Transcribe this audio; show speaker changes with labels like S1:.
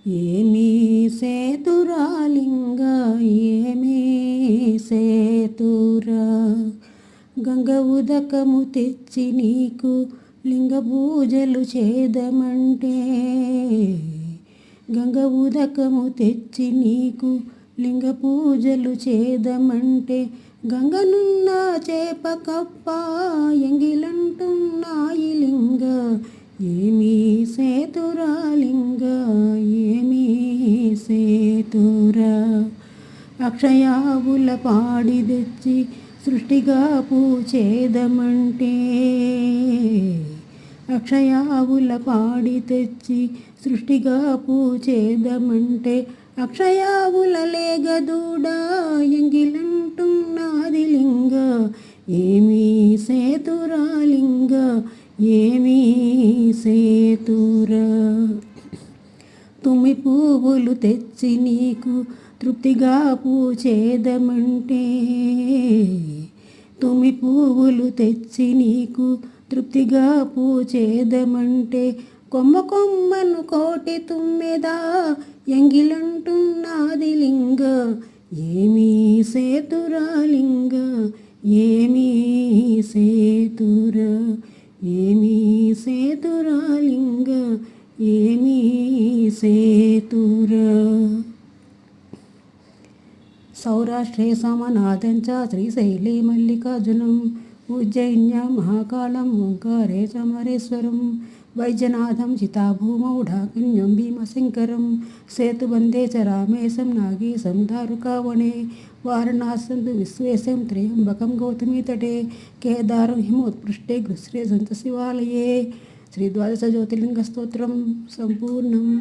S1: ఏమీ సేతురా లింగ ఏమీ సేతురా గంగ ఉదకము తెచ్చి నీకు లింగ పూజలు చేదమంటే గంగ ఉదకము తెచ్చి నీకు లింగ పూజలు చేదమంటే గంగనున్న చేప కప్ప ఎంగిలంటున్నాయి లింగ ఏమీ సేతురా లింగ ఏమీ సేతురా అక్షయావుల పాడి తెచ్చి సృష్టిగా పూచేదమంటే అక్షయావుల పాడి తెచ్చి సృష్టిగా పూచేదమంటే అక్షయావుల లేగదూడా ఎంగిలంటున్నది లింగ ఏమీ సేతురా లింగ ఏమీ సేతురా తుమ్మి పువ్వులు తెచ్చి నీకు తృప్తిగా పూచేదమంటే తుమ్మి పువ్వులు తెచ్చి నీకు తృప్తిగా పూచేదమంటే కొమ్మ కొమ్మను కోటి తుమ్మెదా ఎంగిలంటున్నది లింగ ఏమీ సేతురా లింగ ఏమీ సేతురా ఏమీ సేతురా లింగ ఏమీ సేతురా సౌరాష్ట్రే సమనాథం చ శ్రీశైలే మల్లికార్జునం ఉజ్జయిన్యాం మహాకాళం ఓంకారే సమరేశ్వరం వైద్యనాథం చితాభూమౌ ఢాకిన్యం భీమశంకరం సేతుబందే చ రామేశం నాగేశం దారుకావణే వారణాసంతు విశ్వేశం త్రయంబకం గౌతమీతటే కేదారం హిమోత్పృష్టే గృశ్రే సంత శివాలయే శ్రీ ద్వాదశ జ్యోతిర్లింగ స్తోత్రం సంపూర్ణం.